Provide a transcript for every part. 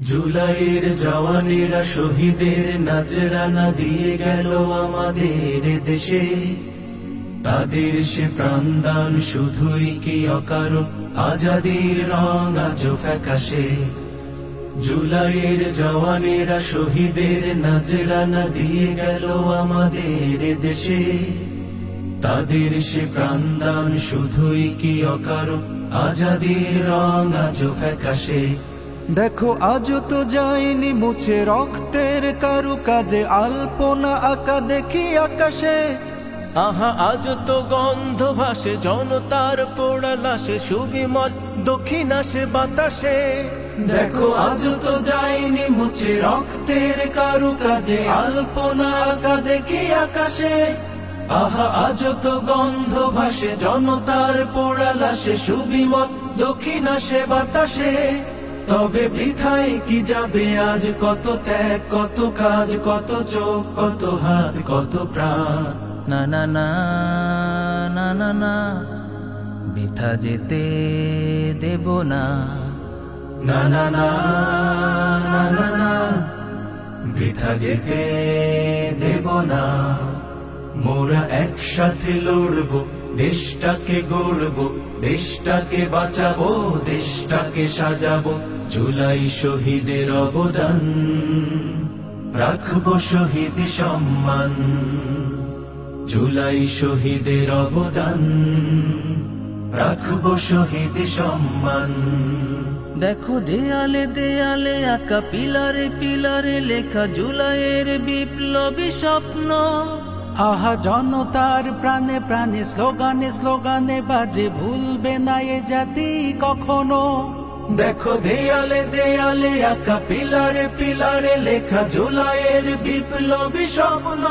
জুলাইয়ের জওয়ানেরা শহীদের নজরানা দিয়ে গেল আমাদের দেশে। তাদের সে প্রাণদান শুধুই কি অকারণ, আজাদির রং আজও ফ্যাকাশে। জুলাইয়ের জওয়ানেরা শহীদের নজরানা দিয়ে গেল আমাদের দেশে। তাদের সে প্রাণদান শুধুই কি অকারণ, আজাদির রং আজও ফ্যাকাশে। দেখো আজও তো যায়নি মুছে রক্তের কারুকাজে, আলপনা আঁকা দেখি আকাশে। আহা আজ তো গন্ধ ভাসে জনতার পোড়া লাশে, সুবিমল দক্ষিণ আসে বাতাসে। দেখো আজ তো যায়নি মুছে রক্তের কারুকাজে, আলপনা আঁকা দেখি আকাশে। আহা আজ তো গন্ধ ভাসে জনতার পোড়া লাশে, সুবিমল দক্ষিণ আসে বাতাসে। তবে বৃথায় কি যাবে আজ কত ত্যাগ, কত কাজ, কত চোখ, কত হাত, কত প্রাণ। না না না না না না, বৃথা যেতে দেব না। না না না না না না, বৃথা যেতে দেব না। মোরা একসাথে লড়বো, দেশটাকে গড়বো, দেশটাকে বাঁচাবো, দেশটাকে সাজাবো। জুলাই শহীদের অবদান রাখবো শহীদ সম্মান। জুলাই শহীদের অবদান রাখবো শহীদ সম্মান। দেখো দেয়ালে দেয়ালে আঁকা, পিলারে পিলারে লেখা, জুলাইয়ের বিপ্লবী স্বপ্ন। আহা জনতার প্রাণে প্রাণে স্লোগানে স্লোগানে বাজে, ভুলবে না এ জাতি কখনো। দেখো দেয়ালে দেয়ালে আঁকা, পিলারে পিলারে লেখা, জুলাইয়ের বিপ্লবী স্বপ্ন।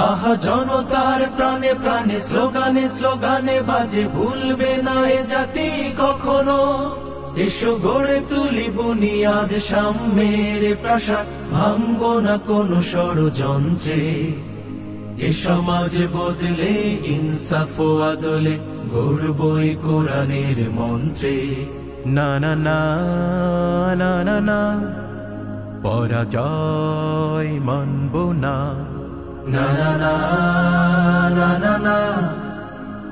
আহা জনতার প্রাণে প্রাণে স্লোগানে স্লোগানে বাজে, ভুলবে না এ জাতি কখনো। এসো গড়ে তুলি বুনিয়াদ সাম্যের প্রাসাদ, ভাঙবো না কোনো ষড়যন্ত্রে। এ সমাজ বদলে ইনসাফ ও আদলে, গড়বই কোরআনের মন্ত্রে। না না না না না না, পরাজয় মানব না। না না না না না না,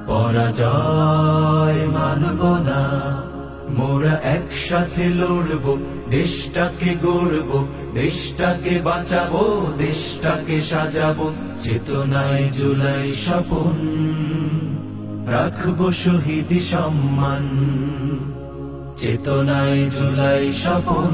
পরাজয় মানব না। মোরা একসাথে লড়বো, দেশটাকে গড়বো, দেশটাকে বাঁচাবো, দেশটাকে সাজাবো। চেতনায় জুলাই স্বপন রাখবো শহীদ সম্মান। চেতনায় জুলাই স্বপন।